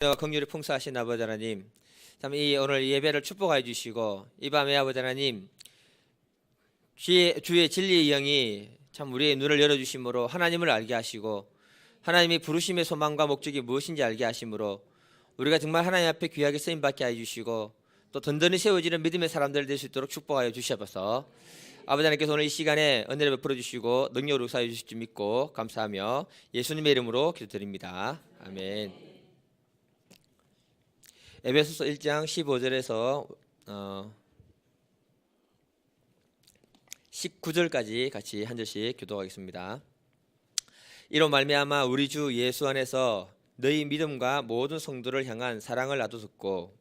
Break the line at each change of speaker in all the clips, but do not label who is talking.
긍휼히 풍성하신 아버지 하나님, 참 이 오늘 예배를 축복하여 주시고 이 밤에 아버지 하나님 주의 진리의 영이 참 우리의 눈을 열어주심으로 하나님을 알게 하시고 하나님이 부르심의 소망과 목적이 무엇인지 알게 하심으로 우리가 정말 하나님 앞에 귀하게 쓰임받게 하여 주시고 또 든든히 세워지는 믿음의 사람들 될 수 있도록 축복하여 주셔서 아버지 하나님께서 오늘 이 시간에 은혜를 베풀어 주시고 능력으로 역사해 주실 줄 믿고 감사하며 예수님의 이름으로 기도드립니다. 아멘. 에베소서 1장 15절에서 19절까지 같이 한 절씩 교독하겠습니다. 이로 말미암아 우리 주 예수 안에서 너희 믿음과 모든 성도를 향한 사랑을 나도 듣고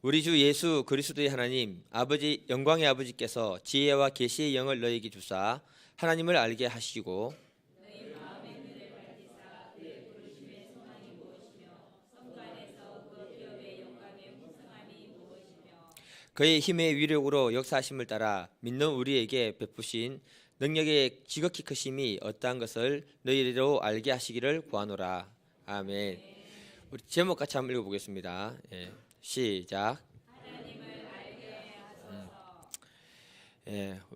우리 주 예수 그리스도의 하나님 아버지 영광의 아버지께서 지혜와 계시의 영을 너희에게 주사 하나님을 알게 하시고 그의 힘의 위력으로 역사하심을 따라 믿는 우리에게 베푸신 능력의 지극히 크심이 어떠한 것을 너희로 알게 하시기를 구하노라. 아멘. 우리 제목 같이 한번 읽어보겠습니다. 시작.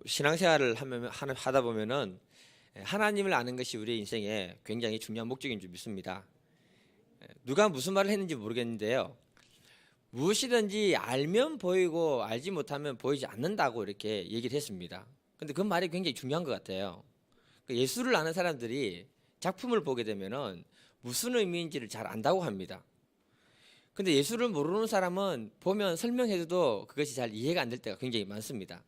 신앙생활을 하다 보면은 하나님을 아는 것이 우리의 인생에 굉장히 중요한 목적인 줄 믿습니다. 누가 무슨 말을 했는지 모르겠는데요. 무엇이든지 알면 보이고 알지 못하면 보이지 않는다고 이렇게 얘기를 했습니다. 근데 그 말이 굉장히 중요한 것 같아요. 예수를 아는 사람들이 작품을 보게 되면은 무슨 의미인지를 잘 안다고 합니다. 근데 예수를 모르는 사람은 보면 설명해줘도 그것이 잘 이해가 안 될 때가 굉장히 많습니다.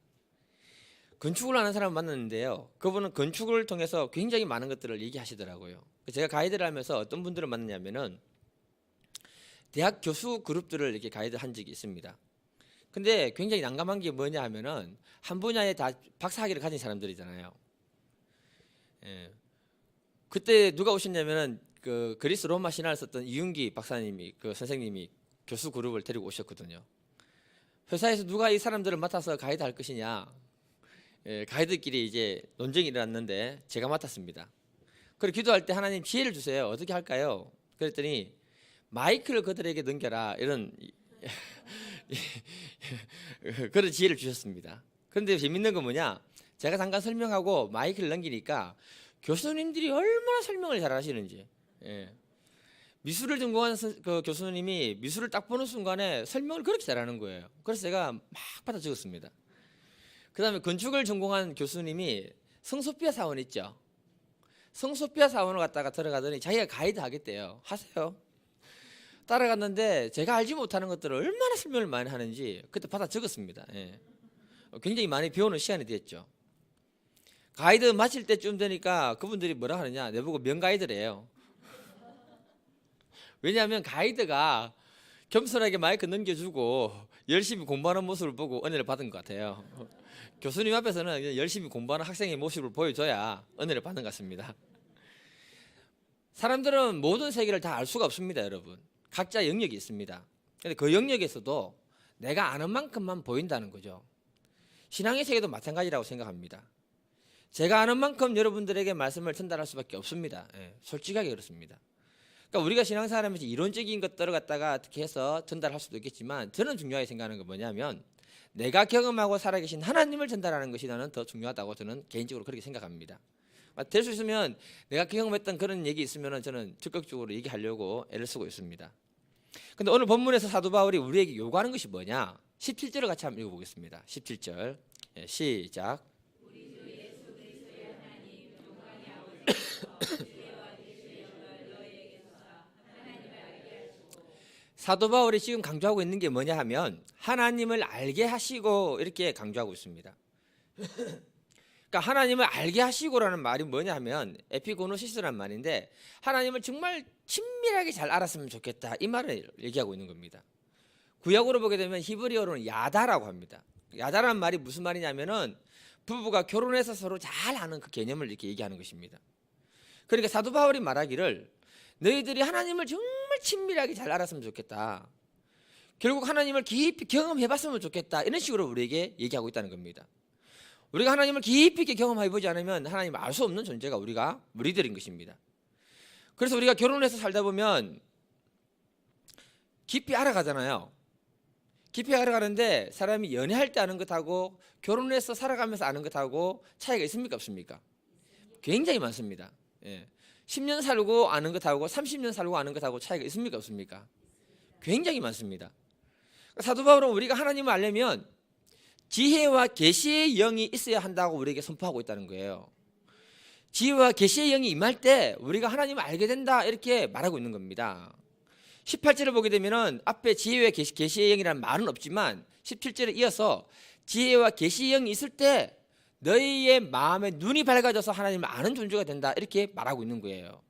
건축을 아는 사람을 만났는데요. 그분은 건축을 통해서 굉장히 많은 것들을 얘기하시더라고요. 제가 가이드를 하면서 어떤 분들을 만났냐면은 대학 교수 그룹들을 이렇게 가이드 한 적이 있습니다. 근데 굉장히 난감한 게 뭐냐 하면은 한 분야에 다 박사학위를 가진 사람들이잖아요. 그때 누가 오셨냐면은 그 그리스 로마 신화를 썼던 이윤기 박사님이 그 선생님이 교수 그룹을 데리고 오셨거든요. 회사에서 누가 이 사람들을 맡아서 가이드 할 것이냐. 가이드끼리 이제 논쟁이 일어났는데 제가 맡았습니다. 그리고 기도할 때 하나님 지혜를 주세요. 어떻게 할까요? 그랬더니 마이크를 그들에게 넘겨라 이런 그런 지혜를 주셨습니다. 그런데 재밌는 건 뭐냐? 제가 잠깐 설명하고 마이크를 넘기니까 교수님들이 얼마나 설명을 잘하시는지. 미술을 전공한 그 교수님이 미술을 딱 보는 순간에 설명을 그렇게 잘하는 거예요. 그래서 제가 막 받아 적었습니다. 그 다음에 건축을 전공한 교수님이 성소피아 사원 있죠. 성소피아 사원을 갖다가 들어가더니 자기가 가이드 하겠대요. 하세요. 따라갔는데 제가 알지 못하는 것들을 얼마나 설명을 많이 하는지 그때 받아 적었습니다. 굉장히 많이 배우는 시간이 됐죠. 가이드 마칠 때쯤 되니까 그분들이 뭐라 하느냐 내보고 명가이드래요. 왜냐하면 가이드가 겸손하게 마이크 넘겨주고 열심히 공부하는 모습을 보고 은혜를 받은 것 같아요. 교수님 앞에서는 열심히 공부하는 학생의 모습을 보여줘야 은혜를 받는 것 같습니다. 사람들은 모든 세계를 다 알 수가 없습니다, 여러분. 각자 영역이 있습니다. 근데 그 영역에서도 내가 아는 만큼만 보인다는 거죠. 신앙의 세계도 마찬가지라고 생각합니다. 제가 아는 만큼 여러분들에게 말씀을 전달할 수밖에 없습니다. 솔직하게 그렇습니다. 그러니까 우리가 신앙생활하면서 이론적인 것들을 갖다가 어떻게 해서 전달할 수도 있겠지만 저는 중요하게 생각하는 건 뭐냐면 내가 경험하고 살아계신 하나님을 전달하는 것이 나는 더 중요하다고 저는 개인적으로 그렇게 생각합니다. 될 수 있으면 내가 경험했던 그런 얘기 있으면 저는 적극적으로 얘기하려고 애를 쓰고 있습니다. 근데 오늘 본문에서 사도 바울이 우리에게 요구하는 것이 뭐냐? 17절을 같이 한번 읽어보겠습니다. 17절 시작. 사도 바울이 지금 강조하고 있는 게 뭐냐 하면 하나님을 알게 하시고 이렇게 강조하고 있습니다. 그러니까 하나님을 알게 하시고라는 말이 뭐냐 하면 에피고노시스라는 말인데 하나님을 정말 친밀하게 잘 알았으면 좋겠다 이 말을 얘기하고 있는 겁니다. 구약으로 보게 되면 히브리어로는 야다라고 합니다. 야다라는 말이 무슨 말이냐면은 부부가 결혼해서 서로 잘 아는 그 개념을 이렇게 얘기하는 것입니다. 그러니까 사도 바울이 말하기를 너희들이 하나님을 정말 친밀하게 잘 알았으면 좋겠다. 결국 하나님을 깊이 경험해봤으면 좋겠다 이런 식으로 우리에게 얘기하고 있다는 겁니다. 우리가 하나님을 깊이 있게 경험해 보지 않으면 하나님을 알 수 없는 존재가 우리가 무리들인 것입니다. 그래서 우리가 결혼해서 살다 보면 깊이 알아가잖아요. 깊이 알아가는데 사람이 연애할 때 아는 것하고 결혼해서 살아가면서 아는 것하고 차이가 있습니까 없습니까? 굉장히 많습니다. 10년 살고 아는 것하고 30년 살고 아는 것하고 차이가 있습니까 없습니까? 굉장히 많습니다. 사도 바울은 우리가 하나님을 알려면 지혜와 계시의 영이 있어야 한다고 우리에게 선포하고 있다는 거예요. 지혜와 계시의 영이 임할 때 우리가 하나님을 알게 된다 이렇게 말하고 있는 겁니다. 18절을 보게 되면은 앞에 지혜와 계시의 영이라는 말은 없지만 17절에 이어서 지혜와 계시의 영이 있을 때 너희의 마음에 눈이 밝아져서 하나님을 아는 존재가 된다 이렇게 말하고 있는 거예요.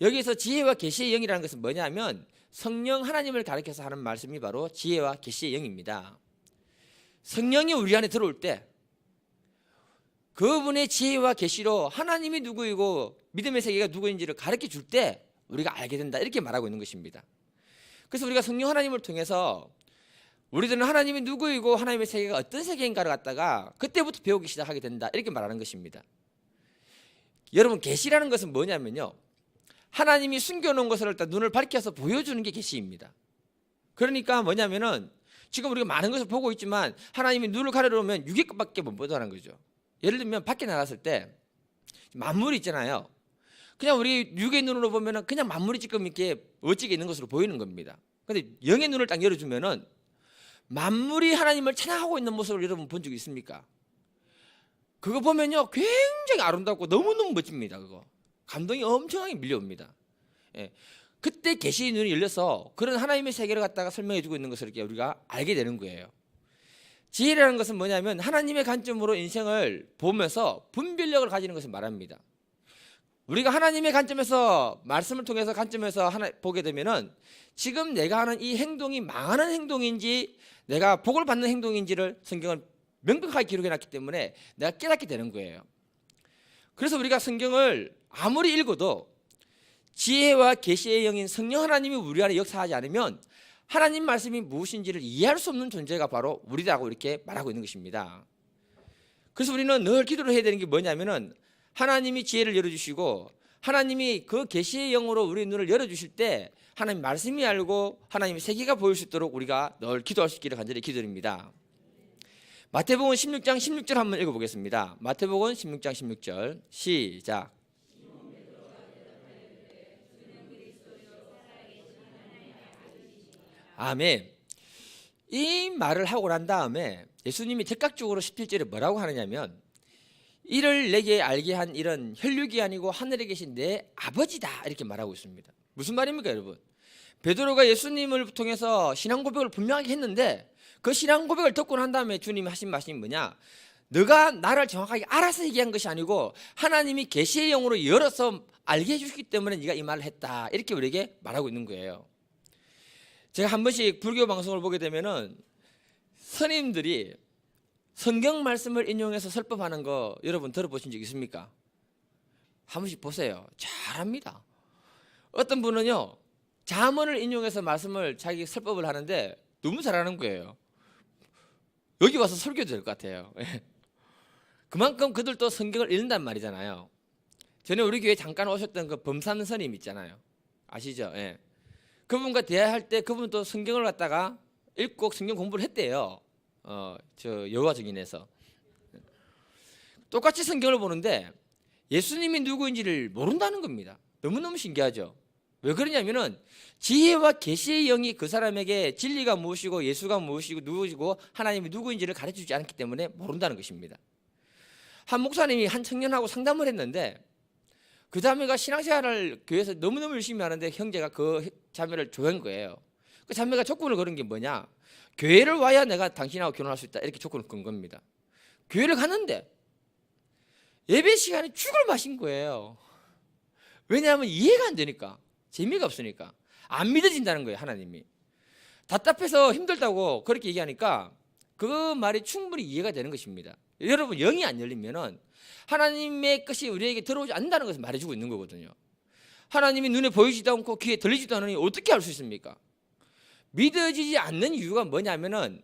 여기서 지혜와 계시의 영이라는 것은 뭐냐면 성령 하나님을 가리켜서 하는 말씀이 바로 지혜와 계시의 영입니다. 성령이 우리 안에 들어올 때 그분의 지혜와 계시로 하나님이 누구이고 믿음의 세계가 누구인지를 가르쳐 줄 때 우리가 알게 된다 이렇게 말하고 있는 것입니다. 그래서 우리가 성령 하나님을 통해서 우리들은 하나님이 누구이고 하나님의 세계가 어떤 세계인가를 갖다가 그때부터 배우기 시작하게 된다 이렇게 말하는 것입니다. 여러분 계시라는 것은 뭐냐면요, 하나님이 숨겨놓은 것을 일단 눈을 밝혀서 보여주는 게 계시입니다. 그러니까 뭐냐면은 지금 우리가 많은 것을 보고 있지만 하나님이 눈을 가려놓으면 육의 것밖에 못 보다는 거죠. 예를 들면 밖에 나갔을 때 만물이 있잖아요. 그냥 우리 육의 눈으로 보면은 그냥 만물이 지금 이렇게 어찌게 있는 것으로 보이는 겁니다. 근데 영의 눈을 딱 열어주면은 만물이 하나님을 찬양하고 있는 모습을 여러분 본 적 있습니까? 그거 보면요 굉장히 아름답고 너무너무 멋집니다. 그거 감동이 엄청나게 밀려옵니다. 그때 계시의 눈이 열려서 그런 하나님의 세계를 갖다가 설명해주고 있는 것을 이렇게 우리가 알게 되는 거예요. 지혜라는 것은 뭐냐면 하나님의 관점으로 인생을 보면서 분별력을 가지는 것을 말합니다. 우리가 하나님의 관점에서 말씀을 통해서 관점에서 보게 되면은 지금 내가 하는 이 행동이 망하는 행동인지 내가 복을 받는 행동인지를 성경은 명백하게 기록해놨기 때문에 내가 깨닫게 되는 거예요. 그래서 우리가 성경을 아무리 읽어도 지혜와 계시의 영인 성령 하나님이 우리 안에 역사하지 않으면 하나님 말씀이 무엇인지를 이해할 수 없는 존재가 바로 우리라고 이렇게 말하고 있는 것입니다. 그래서 우리는 늘 기도를 해야 되는 게 뭐냐면은 하나님이 지혜를 열어주시고 하나님이 그 계시의 영으로 우리 눈을 열어주실 때 하나님 말씀이 알고 하나님의 세계가 보일 수 있도록 우리가 늘 기도할 수 있기를 간절히 기도드립니다. 마태복음 16장 16절 한번 읽어보겠습니다. 마태복음 16장 16절 시작. 아멘. 이 말을 하고 난 다음에 예수님이 즉각적으로 17절에 뭐라고 하느냐면 이를 내게 알게 한 이런 혈육이 아니고 하늘에 계신 내 아버지다 이렇게 말하고 있습니다. 무슨 말입니까 여러분? 베드로가 예수님을 통해서 신앙 고백을 분명하게 했는데 그 신앙 고백을 듣고 난 다음에 주님이 하신 말씀이 뭐냐, 너가 나를 정확하게 알아서 얘기한 것이 아니고 하나님이 계시의 영으로 열어서 알게 해주셨기 때문에 네가 이 말을 했다 이렇게 우리에게 말하고 있는 거예요. 제가 한 번씩 불교 방송을 보게 되면은 스님들이 성경 말씀을 인용해서 설법하는 거 여러분 들어보신 적 있습니까? 한 번씩 보세요. 잘합니다. 어떤 분은요 잠언을 인용해서 말씀을 자기 설법을 하는데 너무 잘하는 거예요. 여기 와서 설교도 될 것 같아요. 그만큼 그들도 성경을 읽는단 말이잖아요. 전에 우리 교회 잠깐 오셨던 그 범산 스님 있잖아요. 아시죠? 그분과 대화할 때 그분도 성경을 갖다가 읽고 성경 공부를 했대요. 저 여호와 증인에서 똑같이 성경을 보는데 예수님이 누구인지를 모른다는 겁니다. 너무너무 신기하죠. 왜 그러냐면은 지혜와 계시의 영이 그 사람에게 진리가 무엇이고 예수가 무엇이고 누구시고 하나님이 누구인지를 가르쳐주지 않기 때문에 모른다는 것입니다. 한 목사님이 한 청년하고 상담을 했는데 그 자매가 신앙생활을 교회에서 너무너무 열심히 하는데 형제가 그 자매를 조한 거예요. 그 자매가 조건을 걸은 게 뭐냐, 교회를 와야 내가 당신하고 결혼할 수 있다 이렇게 조건을 건 겁니다. 교회를 갔는데 예배 시간에 죽을 맛인 거예요. 왜냐하면 이해가 안 되니까, 재미가 없으니까, 안 믿어진다는 거예요. 하나님이 답답해서 힘들다고 그렇게 얘기하니까 그 말이 충분히 이해가 되는 것입니다. 여러분 영이 안 열리면은 하나님의 것이 우리에게 들어오지 않는다는 것을 말해주고 있는 거거든요. 하나님이 눈에 보이지도 않고 귀에 들리지도 않으니 어떻게 알 수 있습니까? 믿어지지 않는 이유가 뭐냐면은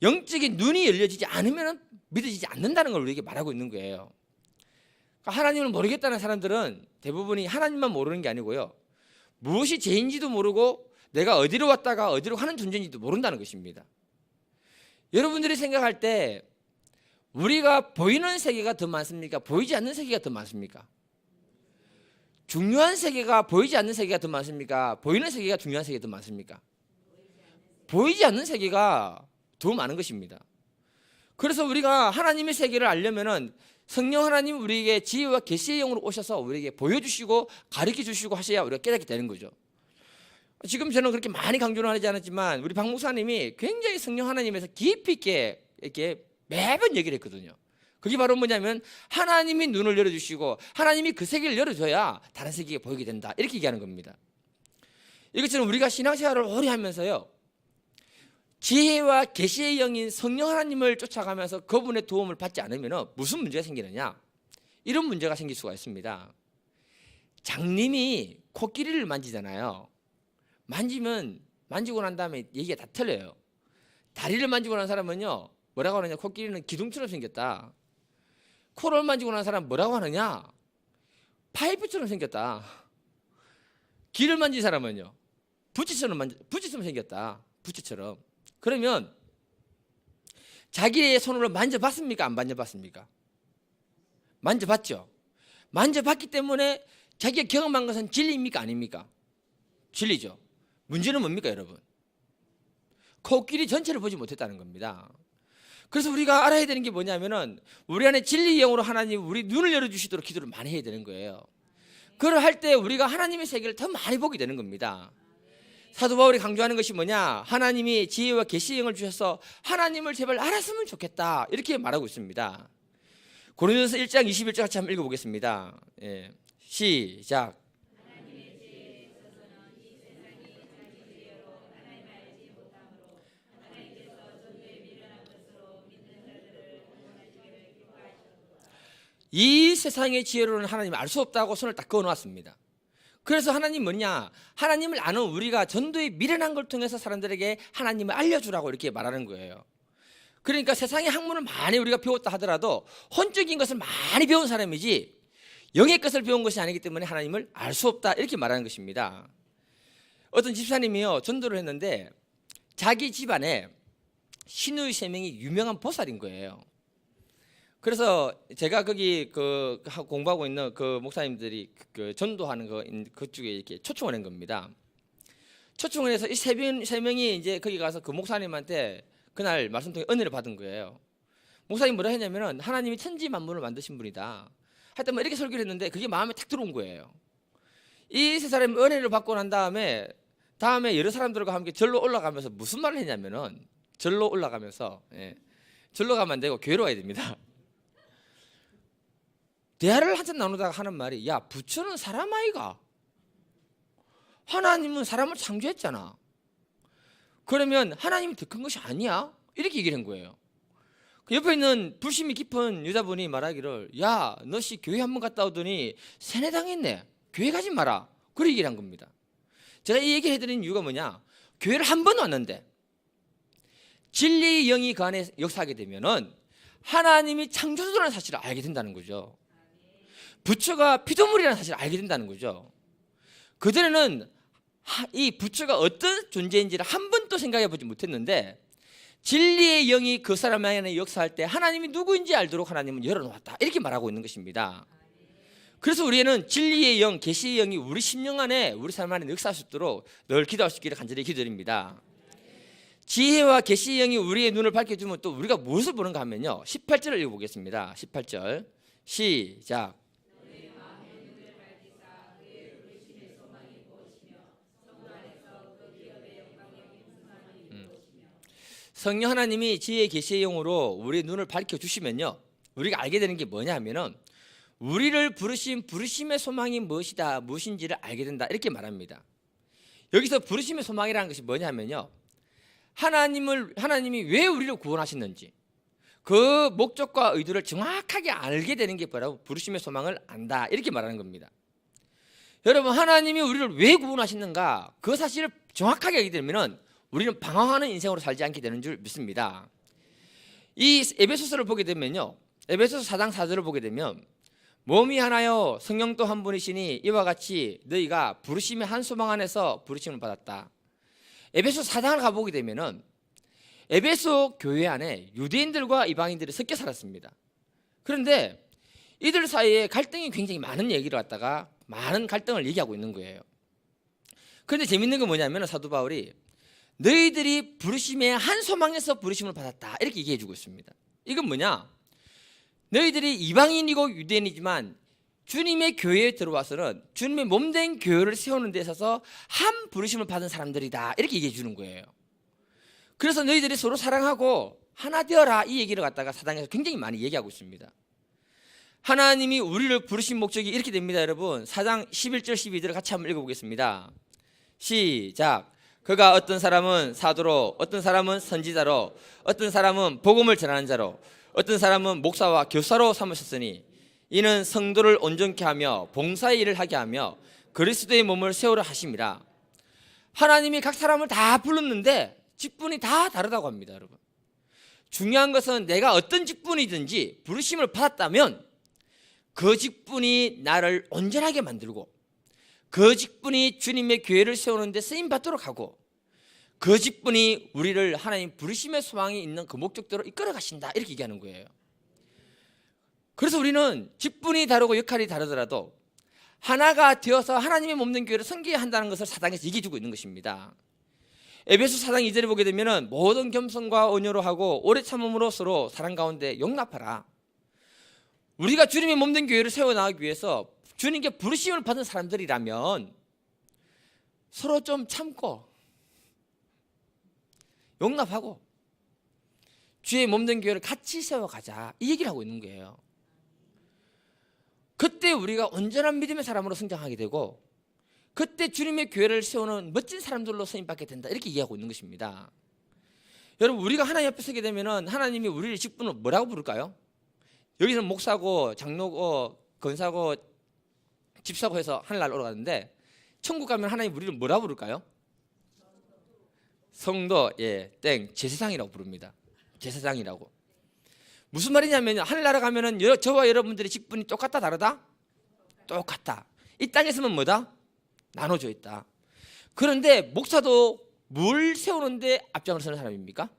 영적인 눈이 열려지지 않으면 믿어지지 않는다는 걸 우리에게 말하고 있는 거예요. 그러니까 하나님을 모르겠다는 사람들은 대부분이 하나님만 모르는 게 아니고요, 무엇이 죄인지도 모르고 내가 어디로 왔다가 어디로 가는 존재인지도 모른다는 것입니다. 여러분들이 생각할 때 우리가 보이는 세계가 더 많습니까? 보이지 않는 세계가 더 많습니까? 중요한 세계가 보이지 않는 세계가 더 많습니까? 보이는 세계가 중요한 세계가 더 많습니까? 보이지 않는 세계가 더 많은 것입니다. 그래서 우리가 하나님의 세계를 알려면은 성령 하나님 우리에게 지혜와 계시의 영으로 오셔서 우리에게 보여주시고 가르쳐 주시고 하셔야 우리가 깨닫게 되는 거죠. 지금 저는 그렇게 많이 강조를 하지 않았지만 우리 박 목사님이 굉장히 성령 하나님에서 깊이 있게 이렇게 매번 얘기를 했거든요. 그게 바로 뭐냐면 하나님이 눈을 열어주시고 하나님이 그 세계를 열어줘야 다른 세계가 보이게 된다, 이렇게 얘기하는 겁니다. 이것처럼 우리가 신앙생활을 오래 하면서요, 지혜와 계시의 영인 성령 하나님을 쫓아가면서 그분의 도움을 받지 않으면 무슨 문제가 생기느냐, 이런 문제가 생길 수가 있습니다. 장님이 코끼리를 만지잖아요. 만지고 난 다음에 얘기가 다 틀려요. 다리를 만지고 난 사람은요, 뭐라고 하느냐, 코끼리는 기둥처럼 생겼다. 코를 만지고 난 사람은 뭐라고 하느냐, 파이프처럼 생겼다. 귀를 만진 사람은요, 부치처럼 생겼다. 부치처럼. 그러면 자기의 손으로 만져봤습니까? 안 만져봤습니까? 만져봤죠. 만져봤기 때문에 자기가 경험한 것은 진리입니까? 아닙니까? 진리죠. 문제는 뭡니까, 여러분? 코끼리 전체를 보지 못했다는 겁니다. 그래서 우리가 알아야 되는 게 뭐냐면은 우리 안에 진리의 영으로 하나님 우리 눈을 열어주시도록 기도를 많이 해야 되는 거예요. 그걸 할 때 우리가 하나님의 세계를 더 많이 보게 되는 겁니다. 사도 바울이 강조하는 것이 뭐냐, 하나님이 지혜와 계시의 영을 주셔서 하나님을 제발 알았으면 좋겠다, 이렇게 말하고 있습니다. 고린도서 1장 21절 같이 한번 읽어보겠습니다. 시작. 이 세상의 지혜로는 하나님을 알 수 없다고 손을 딱 그어놓았습니다. 그래서 하나님 뭐냐, 하나님을 아는 우리가 전도의 미련한 걸 통해서 사람들에게 하나님을 알려주라고 이렇게 말하는 거예요. 그러니까 세상의 학문을 많이 우리가 배웠다 하더라도 혼적인 것을 많이 배운 사람이지 영의 것을 배운 것이 아니기 때문에 하나님을 알 수 없다, 이렇게 말하는 것입니다. 어떤 집사님이요, 전도를 했는데 자기 집안에 시누이 3명이 유명한 보살인 거예요. 그래서 제가 거기 공부하고 있는 그 목사님들이 전도하는 그쪽에 이렇게 초청을 한 겁니다. 초청을 해서 이 세 명이 이제 거기 가서 그 목사님한테 그날 말씀 통해 은혜를 받은 거예요. 목사님 뭐라 했냐면은 하나님이 천지 만물을 만드신 분이다. 하여튼 뭐 이렇게 설교를 했는데 그게 마음에 탁 들어온 거예요. 이 세 사람이 은혜를 받고 난 다음에 여러 사람들과 함께 절로 올라가면서 무슨 말을 했냐면은 절로 올라가면서 절로 가면 안 되고 교회로 와야 됩니다. 대화를 한참 나누다가 하는 말이, 야, 부처는 사람 아이가? 하나님은 사람을 창조했잖아. 그러면 하나님이 더 큰 것이 아니야? 이렇게 얘기를 한 거예요. 그 옆에 있는 불심이 깊은 여자분이 말하기를, 야, 너씨 교회 한번 갔다 오더니 세뇌당했네. 교회 가지 마라. 그렇게 얘기를 한 겁니다. 제가 이 얘기를 해드린 이유가 뭐냐, 교회를 한 번 왔는데 진리의 영이 그 안에 역사하게 되면은 하나님이 창조주라는 사실을 알게 된다는 거죠. 부처가 피조물이라는 사실을 알게 된다는 거죠. 그전에는 이 부처가 어떤 존재인지를 한 번도 생각해 보지 못했는데 진리의 영이 그 사람 안에 역사할 때 하나님이 누구인지 알도록 하나님은 열어놓았다, 이렇게 말하고 있는 것입니다. 그래서 우리는 진리의 영, 계시의 영이 우리 심령 안에, 우리 삶 안에 역사할 수 있도록 늘 기도할 수 있기를 간절히 기도드립니다. 지혜와 계시의 영이 우리의 눈을 밝혀주면 또 우리가 무엇을 보는가 하면요, 18절을 읽어보겠습니다. 18절 시작. 성령 하나님이 지혜의 계시의 영으로 우리의 눈을 밝혀주시면요, 우리가 알게 되는 게 뭐냐 하면은 우리를 부르신 부르심의 소망이 무엇이다, 무엇인지를 알게 된다, 이렇게 말합니다. 여기서 부르심의 소망이라는 것이 뭐냐 하면요, 하나님이 왜 우리를 구원하셨는지 그 목적과 의도를 정확하게 알게 되는 게 뭐라고, 부르심의 소망을 안다, 이렇게 말하는 겁니다. 여러분, 하나님이 우리를 왜 구원하셨는가 그 사실을 정확하게 알게 되면은 우리는 방황하는 인생으로 살지 않게 되는 줄 믿습니다. 이 에베소서를 보게 되면요, 에베소서 4장 4절을 보게 되면 몸이 하나요 성령 또 한 분이시니 이와 같이 너희가 부르심의 한 소망 안에서 부르심을 받았다. 에베소 4장을 가보게 되면은 에베소 교회 안에 유대인들과 이방인들이 섞여 살았습니다. 그런데 이들 사이에 갈등이 굉장히 많은 얘기를 갖다가 많은 갈등을 얘기하고 있는 거예요. 그런데 재밌는 건 뭐냐면 사도 바울이 너희들이 부르심의 한 소망에서 부르심을 받았다 이렇게 얘기해 주고 있습니다. 이건 뭐냐? 너희들이 이방인이고 유대인이지만 주님의 교회에 들어와서는 주님의 몸된 교회를 세우는 데 있어서 한 부르심을 받은 사람들이다 이렇게 얘기해 주는 거예요. 그래서 너희들이 서로 사랑하고 하나 되어라 이 얘기를 갖다가 사당에서 굉장히 많이 얘기하고 있습니다. 하나님이 우리를 부르신 목적이 이렇게 됩니다. 여러분 4장 11절 12절을 같이 한번 읽어보겠습니다. 시작. 그가 어떤 사람은 사도로, 어떤 사람은 선지자로, 어떤 사람은 복음을 전하는 자로, 어떤 사람은 목사와 교사로 삼으셨으니 이는 성도를 온전케 하며 봉사의 일을 하게 하며 그리스도의 몸을 세우려 하심이라. 하나님이 각 사람을 다 불렀는데 직분이 다 다르다고 합니다. 여러분, 중요한 것은 내가 어떤 직분이든지 부르심을 받았다면 그 직분이 나를 온전하게 만들고 그 직분이 주님의 교회를 세우는 데 쓰임받도록 하고 그 직분이 우리를 하나님 부르심의 소망이 있는 그 목적대로 이끌어 가신다 이렇게 얘기하는 거예요. 그래서 우리는 직분이 다르고 역할이 다르더라도 하나가 되어서 하나님의 몸된 교회를 섬겨야 한다는 것을 사당에서 얘기해 주고 있는 것입니다. 에베소 4장 2절에 보게 되면 모든 겸손과 온유로 하고 오래 참음으로 서로 사랑 가운데 용납하라. 우리가 주님의 몸된 교회를 세워나가기 위해서 주님께 부르심을 받은 사람들이라면 서로 좀 참고 용납하고 주의 몸된 교회를 같이 세워가자 이 얘기를 하고 있는 거예요. 그때 우리가 온전한 믿음의 사람으로 성장하게 되고 그때 주님의 교회를 세우는 멋진 사람들로 쓰임받게 된다 이렇게 이해하고 있는 것입니다. 여러분, 우리가 하나님 앞에 서게 되면 하나님이 우리를 직분을 뭐라고 부를까요? 여기서는 목사고 장로고 권사고 집사고 해서 하늘나라로 올라가는데 천국 가면 하나님 우리를 뭐라고 부를까요? 성도, 제사장이라고 부릅니다. 제사장이라고. 무슨 말이냐면 하늘나라 가면은 저와 여러분들의 직분이 똑같다 다르다? 똑같다. 이 땅에서는 뭐다? 나눠져 있다. 그런데 목사도 뭘 세우는데 앞장을 서는 사람입니까?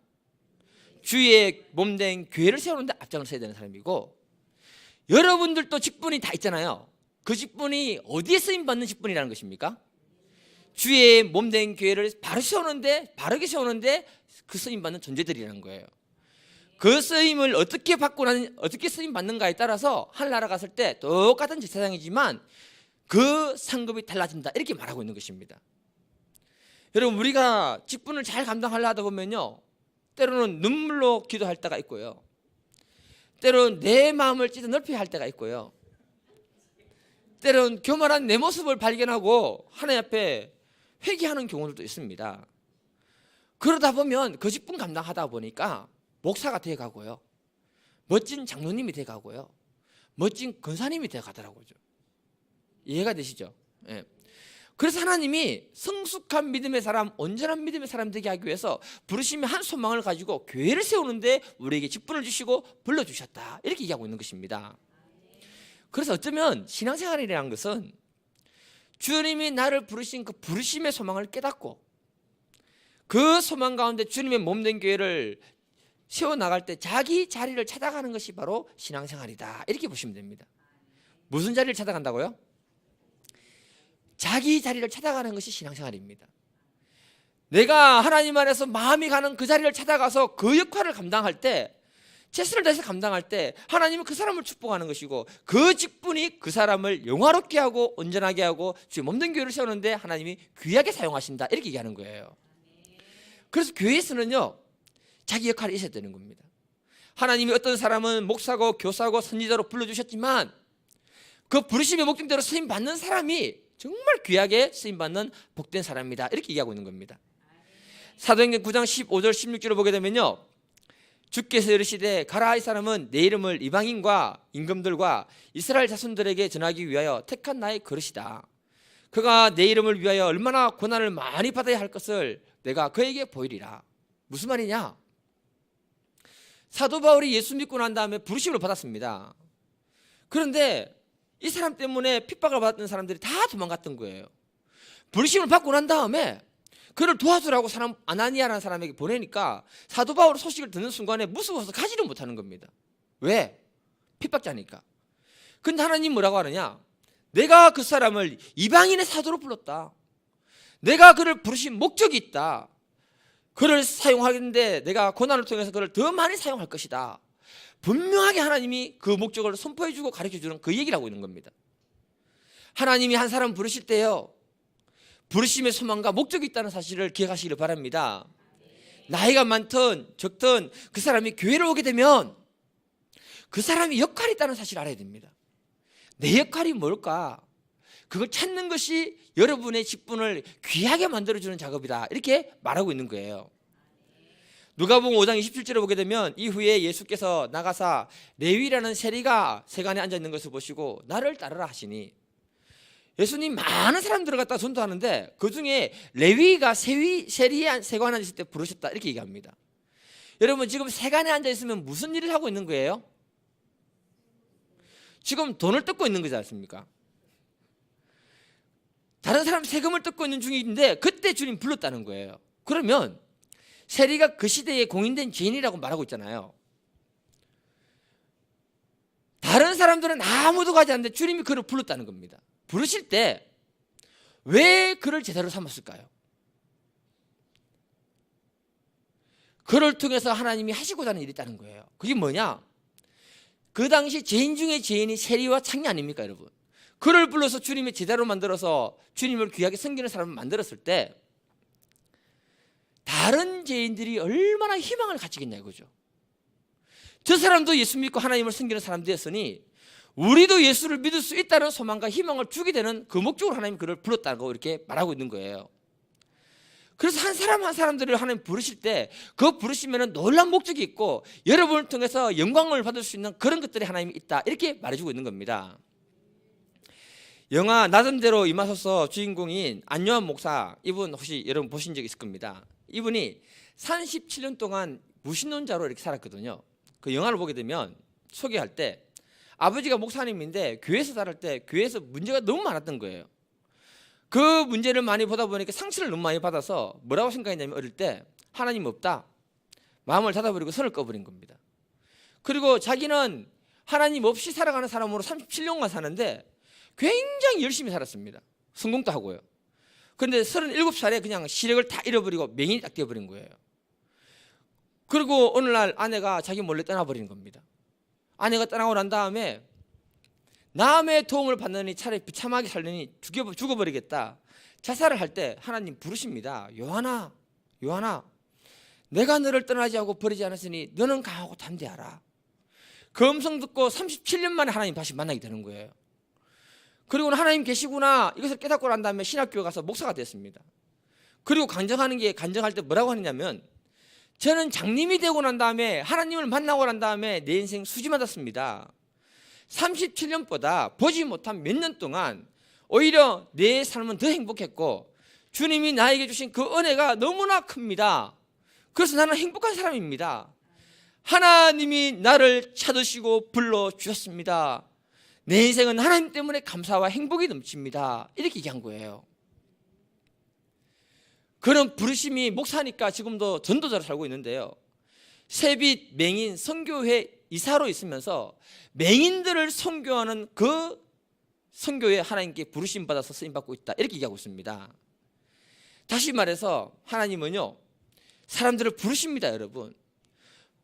주의 몸된 교회를 세우는데 앞장을 서야 되는 사람이고 여러분들도 직분이 다 있잖아요. 그 직분이 어디에 쓰임받는 직분이라는 것입니까? 주의 몸된 교회를 바르게 세우는데 그 쓰임받는 존재들이라는 거예요. 그 쓰임을 어떻게 쓰임받는가에 따라서 하늘나라 갔을 때 똑같은 제사장이지만 그 상급이 달라진다 이렇게 말하고 있는 것입니다. 여러분, 우리가 직분을 잘 감당하려 하다 보면요 때로는 눈물로 기도할 때가 있고요 때로는 내 마음을 찢어 넓혀야 할 때가 있고요 때로는 교만한 내 모습을 발견하고 하나님 앞에 회개하는 경우들도 있습니다. 그러다 보면 그 직분 감당하다 보니까 목사가 되어가고요 멋진 장로님이 되어가고요 멋진 권사님이 되어가더라고요. 이해가 되시죠? 예. 그래서 하나님이 성숙한 믿음의 사람, 온전한 믿음의 사람 되게 하기 위해서 부르심의 한 소망을 가지고 교회를 세우는데 우리에게 직분을 주시고 불러주셨다 이렇게 얘기하고 있는 것입니다. 그래서 어쩌면 신앙생활이라는 것은 주님이 나를 부르신 그 부르심의 소망을 깨닫고 그 소망 가운데 주님의 몸된 교회를 세워나갈 때 자기 자리를 찾아가는 것이 바로 신앙생활이다 이렇게 보시면 됩니다. 무슨 자리를 찾아간다고요? 자기 자리를 찾아가는 것이 신앙생활입니다. 내가 하나님 안에서 마음이 가는 그 자리를 찾아가서 그 역할을 감당할 때 최선을 다해서 감당할 때 하나님은 그 사람을 축복하는 것이고 그 직분이 그 사람을 영화롭게 하고 온전하게 하고 주의 몸된 교회를 세우는데 하나님이 귀하게 사용하신다 이렇게 얘기하는 거예요. 그래서 교회에서는요 자기 역할이 있어야 되는 겁니다. 하나님이 어떤 사람은 목사고 교사고 선지자로 불러주셨지만 그 부르심의 목적대로 쓰임받는 사람이 정말 귀하게 쓰임받는 복된 사람이다 이렇게 얘기하고 있는 겁니다. 사도행전 9장 15절 16절을 보게 되면요 주께서 이르시되 가라 이 사람은 내 이름을 이방인과 임금들과 이스라엘 자손들에게 전하기 위하여 택한 나의 그릇이다. 그가 내 이름을 위하여 얼마나 고난을 많이 받아야 할 것을 내가 그에게 보이리라. 무슨 말이냐? 사도 바울이 예수 믿고 난 다음에 부르심을 받았습니다. 그런데 이 사람 때문에 핍박을 받았던 사람들이 다 도망갔던 거예요. 부르심을 받고 난 다음에 그를 도와주라고 사람 아나니아라는 사람에게 보내니까 사도 바울 소식을 듣는 순간에 무서워서 가지를 못하는 겁니다. 왜? 핍박자니까. 근데 하나님 뭐라고 하느냐? 내가 그 사람을 이방인의 사도로 불렀다. 내가 그를 부르신 목적이 있다. 그를 사용하는데 내가 고난을 통해서 그를 더 많이 사용할 것이다. 분명하게 하나님이 그 목적을 선포해주고 가르쳐주는 그 얘기를 하고 있는 겁니다. 하나님이 한 사람 부르실 때요, 부르심의 소망과 목적이 있다는 사실을 기억하시기를 바랍니다. 나이가 많든 적든 그 사람이 교회를 오게 되면 그 사람이 역할이 있다는 사실을 알아야 됩니다. 내 역할이 뭘까? 그걸 찾는 것이 여러분의 직분을 귀하게 만들어주는 작업이다. 이렇게 말하고 있는 거예요. 누가복음 5장 27절을 보게 되면 이후에 예수께서 나가사 레위라는 세리가 세간에 앉아있는 것을 보시고 나를 따르라 하시니, 예수님 많은 사람들을 갖다 전도하는데 그중에 레위가 세리에 세관에 앉았을 때 부르셨다 이렇게 얘기합니다. 여러분 지금 세관에 앉아있으면 무슨 일을 하고 있는 거예요? 지금 돈을 뜯고 있는 거지 않습니까? 다른 사람 세금을 뜯고 있는 중인데 그때 주님 불렀다는 거예요. 그러면 세리가 그 시대에 공인된 죄인이라고 말하고 있잖아요. 다른 사람들은 아무도 가지 않는데 주님이 그를 불렀다는 겁니다. 부르실 때 왜 그를 제자로 삼았을까요? 그를 통해서 하나님이 하시고자 하는 일이 있다는 거예요. 그게 뭐냐? 그 당시 죄인 중에 죄인이 세리와 창리 아닙니까 여러분? 그를 불러서 주님의 제자로 만들어서 주님을 귀하게 섬기는 사람을 만들었을 때 다른 죄인들이 얼마나 희망을 가지겠냐 이거죠. 저 사람도 예수 믿고 하나님을 섬기는 사람 되었으니 우리도 예수를 믿을 수 있다는 소망과 희망을 주게 되는 그 목적으로 하나님이 그를 불렀다고 이렇게 말하고 있는 거예요. 그래서 한 사람 한 사람들을 하나님 부르실 때 그 부르시면 놀라운 목적이 있고 여러분을 통해서 영광을 받을 수 있는 그런 것들이 하나님이 있다 이렇게 말해주고 있는 겁니다. 영화 나름대로 임하소서 주인공인 안요한 목사, 이분 혹시 여러분 보신 적 있을 겁니다. 이분이 37년 동안 무신론자로 이렇게 살았거든요. 그 영화를 보게 되면 소개할 때 아버지가 목사님인데 교회에서 살을 때 교회에서 문제가 너무 많았던 거예요. 그 문제를 많이 보다 보니까 상처를 너무 많이 받아서 뭐라고 생각했냐면 어릴 때 하나님 없다. 마음을 닫아버리고 선을 꺼버린 겁니다. 그리고 자기는 하나님 없이 살아가는 사람으로 37년간 사는데 굉장히 열심히 살았습니다. 성공도 하고요. 그런데 37살에 그냥 시력을 다 잃어버리고 맹인이 딱 되어버린 거예요. 그리고 어느 날 아내가 자기 몰래 떠나버리는 겁니다. 아내가 떠나고 난 다음에 남의 도움을 받느니 차라리 비참하게 살려니 죽어버리겠다. 자살을 할 때 하나님 부르십니다. 요한아, 요한아, 내가 너를 떠나지 않고 버리지 않았으니 너는 강하고 담대하라. 그 음성 듣고 37년 만에 하나님 다시 만나게 되는 거예요. 그리고는 하나님 계시구나 이것을 깨닫고 난 다음에 신학교에 가서 목사가 됐습니다. 그리고 간증할 때 뭐라고 하느냐면 저는 장님이 되고 난 다음에 하나님을 만나고 난 다음에 내 인생 수지맞았습니다. 37년보다 보지 못한 몇 년 동안 오히려 내 삶은 더 행복했고 주님이 나에게 주신 그 은혜가 너무나 큽니다. 그래서 나는 행복한 사람입니다. 하나님이 나를 찾으시고 불러주셨습니다. 내 인생은 하나님 때문에 감사와 행복이 넘칩니다. 이렇게 얘기한 거예요. 그런 부르심이 목사니까 지금도 전도자로 살고 있는데요. 세빛 맹인 선교회 이사로 있으면서 맹인들을 선교하는 그 선교에 하나님께 부르심 받아서 쓰임 받고 있다 이렇게 얘기하고 있습니다. 다시 말해서 하나님은요 사람들을 부르십니다. 여러분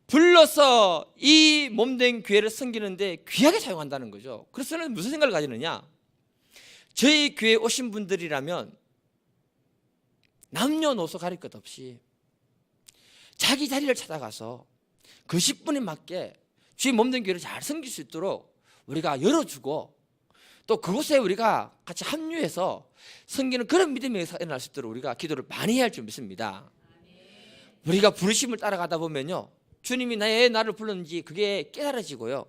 불러서 이 몸된 교회를 섬기는데 귀하게 사용한다는 거죠. 그래서 저는 무슨 생각을 가지느냐, 저희 교회에 오신 분들이라면 남녀노소 가릴 것 없이 자기 자리를 찾아가서 그 10분에 맞게 주의 몸된 교회를 잘 섬길 수 있도록 우리가 열어주고 또 그곳에 우리가 같이 합류해서 섬기는 그런 믿음의 역사가 일어날 수 있도록 우리가 기도를 많이 해야 할 줄 믿습니다. 우리가 부르심을 따라가다 보면요 주님이 나를 불렀는지 그게 깨달아지고요,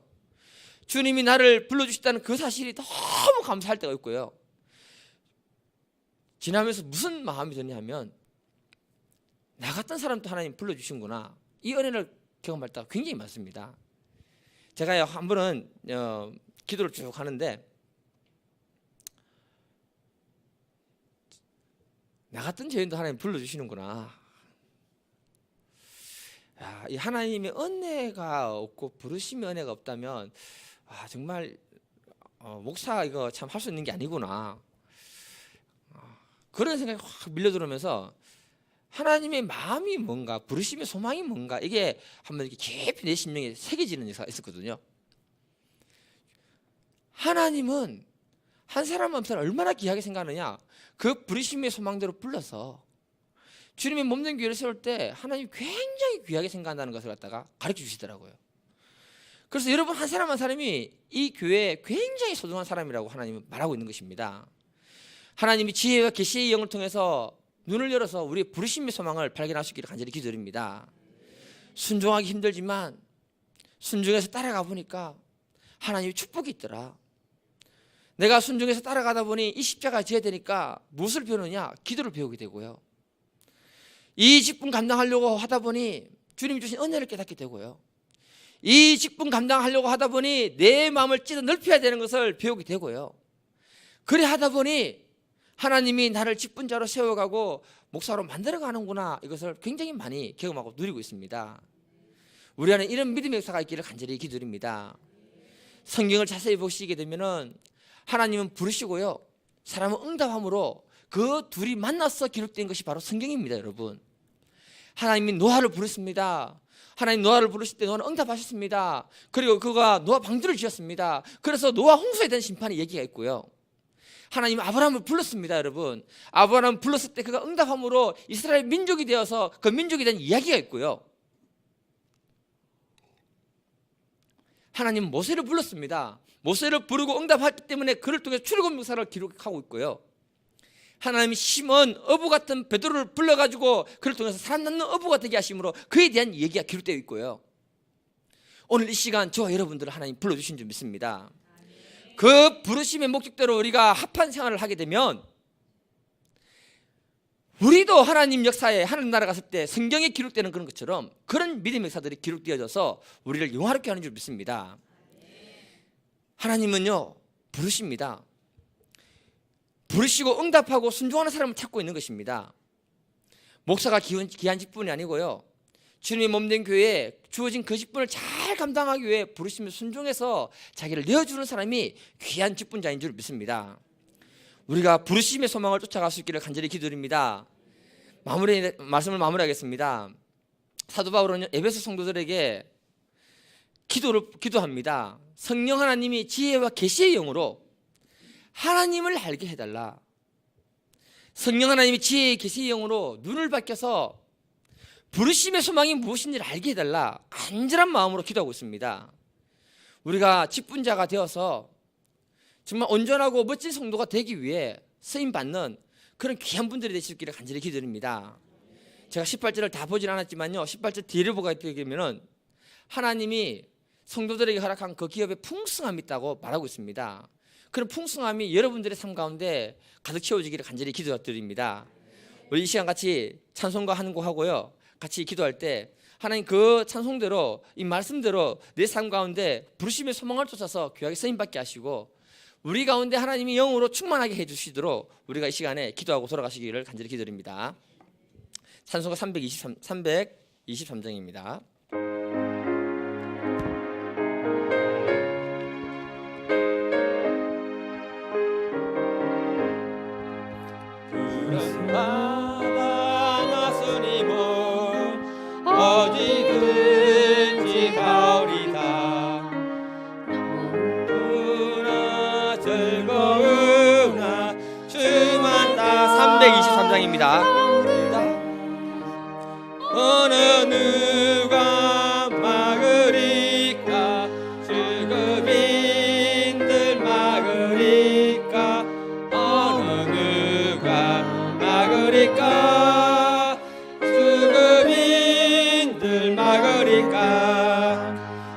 주님이 나를 불러주셨다는 그 사실이 너무 감사할 때가 있고요, 지나면서 무슨 마음이 드냐면 나 같은 사람도 하나님 불러주신구나, 이 은혜를 경험할 때가 굉장히 많습니다. 제가 한 번은 기도를 쭉 하는데 나 같은 죄인도 하나님 불러주시는구나. 야, 이 하나님의 은혜가 없고 부르심의 은혜가 없다면 정말 목사 이거 참 할 수 있는 게 아니구나. 그런 생각이 확 밀려들어오면서 하나님의 마음이 뭔가, 부르심의 소망이 뭔가, 이게 한번 이렇게 깊이 내 심령에 새겨지는 역사가 있었거든요. 하나님은 한 사람 한 사람 얼마나 귀하게 생각하느냐. 그 부르심의 소망대로 불러서 주님의 몸된 교회를 세울 때 하나님이 굉장히 귀하게 생각한다는 것을 갖다가 가르쳐 주시더라고요. 그래서 여러분 한 사람 한 사람이 이 교회에 굉장히 소중한 사람이라고 하나님은 말하고 있는 것입니다. 하나님이 지혜와 계시의 영을 통해서 눈을 열어서 우리의 부르심의 소망을 발견할 수 있기를 간절히 기도드립니다. 순종하기 힘들지만 순종해서 따라가 보니까 하나님의 축복이 있더라. 내가 순종해서 따라가다 보니 이 십자가 지어야 되니까 무엇을 배우느냐? 기도를 배우게 되고요. 이 직분 감당하려고 하다 보니 주님이 주신 은혜를 깨닫게 되고요. 이 직분 감당하려고 하다 보니 내 마음을 찢어 넓혀야 되는 것을 배우게 되고요. 그래 하다 보니 하나님이 나를 직분자로 세워가고 목사로 만들어가는구나, 이것을 굉장히 많이 경험하고 누리고 있습니다. 우리 안에 이런 믿음의 역사가 있기를 간절히 기도드립니다. 성경을 자세히 보시게 되면은 하나님은 부르시고요, 사람은 응답함으로 그 둘이 만나서 기록된 것이 바로 성경입니다. 여러분, 하나님이 노아를 부르십니다. 하나님 노아를 부르실 때 노아는 응답하셨습니다. 그리고 그가 노아 방주를 지었습니다. 그래서 노아 홍수에 대한 심판의 얘기가 있고요. 하나님은 아브라함을 불렀습니다. 여러분, 아브라함을 불렀을 때 그가 응답함으로 이스라엘 민족이 되어서 그 민족에 대한 이야기가 있고요. 하나님은 모세를 불렀습니다. 모세를 부르고 응답했기 때문에 그를 통해 출애굽 역사를 기록하고 있고요. 하나님이 심은 어부 같은 베드로를 불러가지고 그를 통해서 사람 낳는 어부가 되게 하심으로 그에 대한 얘기가 기록되어 있고요. 오늘 이 시간 저와 여러분들을 하나님 불러주신 줄 믿습니다. 그 부르심의 목적대로 우리가 합한 생활을 하게 되면 우리도 하나님 역사에 하나님 나라 갔을 때 성경에 기록되는 그런 것처럼 그런 믿음의 역사들이 기록되어져서 우리를 영화롭게 하는 줄 믿습니다. 하나님은요, 부르십니다. 부르시고 응답하고 순종하는 사람을 찾고 있는 것입니다. 목사가 귀한 직분이 아니고요, 주님의 몸된 교회에 주어진 그 직분을 잘 감당하기 위해 부르시며 순종해서 자기를 내어주는 사람이 귀한 직분자인 줄 믿습니다. 우리가 부르심의 소망을 쫓아갈 수 있기를 간절히 기도드립니다. 말씀을 마무리하겠습니다. 사도 바울은 에베소 성도들에게 기도합니다. 성령 하나님이 지혜와 계시의 영으로 하나님을 알게 해달라. 성령 하나님이 지혜의 계시의 영으로 눈을 밝혀서 부르심의 소망이 무엇인지를 알게 해달라, 간절한 마음으로 기도하고 있습니다. 우리가 직분자가 되어서 정말 온전하고 멋진 성도가 되기 위해 쓰임받는 그런 귀한 분들이 되시기를 간절히 기도드립니다. 제가 18절을 다 보진 않았지만요, 18절 뒤를 보게 되면 하나님이 성도들에게 허락한 그 기업에 풍성함이 있다고 말하고 있습니다. 그런 풍성함이 여러분들의 삶 가운데 가득 채워지기를 간절히 기도드립니다. 우리 이 시간 같이 찬송가 하는 곡 하고요, 같이 기도할 때 하나님 그 찬송대로 이 말씀대로 내 삶 가운데 부르심의 소망을 쫓아서 귀하게 쓰임받게 하시고 우리 가운데 하나님이 영으로 충만하게 해주시도록 우리가 이 시간에 기도하고 돌아가시기를 간절히 기도드립니다. 찬송가 323장입니다.
어디든지 가오리다. 너무나 즐거우나 주만 다.
323장입니다.
어느 누가 막으리까? 주급인들 막으리까? 어느 누가 막으리까? 주급인들 막으리까?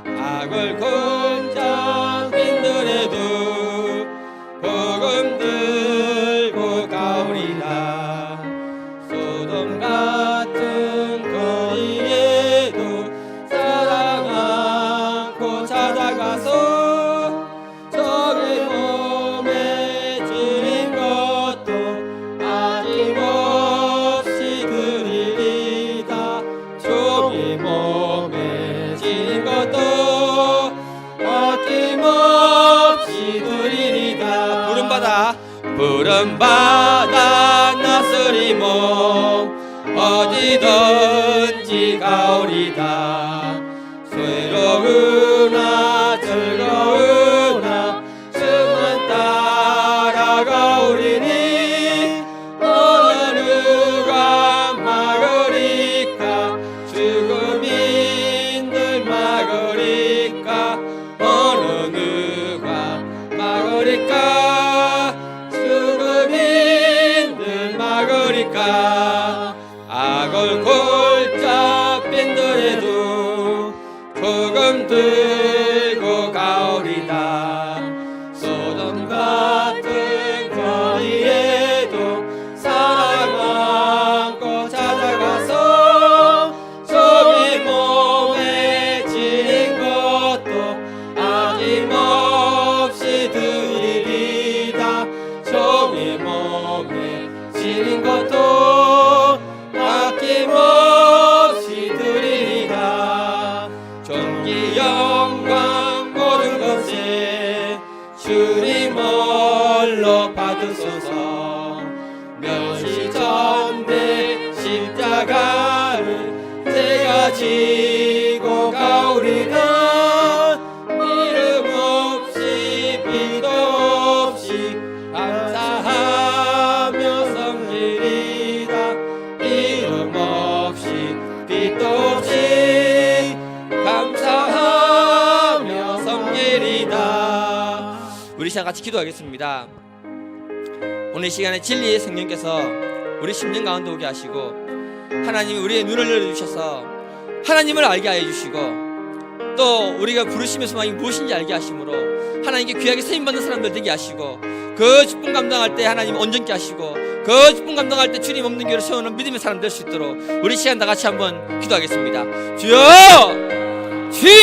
악을 골자 빈들에도 복음 들고 가오리다. 소돔 같은 거리 푸른 바다 나스리모 어디든지 가오리다. 외로우나 즐거우나 숨은 따라가오리니 어느 누가 막으리까 죽음인들 막으리까 어느 누가 막으리까 죽음인들 막으리까 악을 골짜 빈들에도 복음 들고 가오리다. 소돔 같은 거리에도 사랑 안고 찾아가서 종이 몸에 지닌 것도 아낌없이 드리리다. 종이 몸에 지닌 것도 아낌없이 드리리다. 존귀 영광 모든 것에 주님 홀로 받으소서. 멸시전대 십자가를 제가 지고 가오리다. 이름 없이 빛도 없이 감사하며 섬기리다. 이름 없이 빛도 없이 감사하며 섬기리다.
우리 시간 같이 기도하겠습니다. 오늘 이 시간에 진리의 성령께서 우리 심령 가운데 오게 하시고 하나님이 우리의 눈을 열어주셔서 하나님을 알게 하여 주시고 또 우리가 부르심의 소망이 무엇인지 알게 하심으로 하나님께 귀하게 쓰임받는 사람들 되게 하시고 그 기쁨 감당할 때 하나님 온전케 하시고 그 기쁨 감당할 때 주님 없는 길을 세우는 믿음의 사람 될 수 있도록 우리 시간 다 같이 한번 기도하겠습니다. 주여! 주여!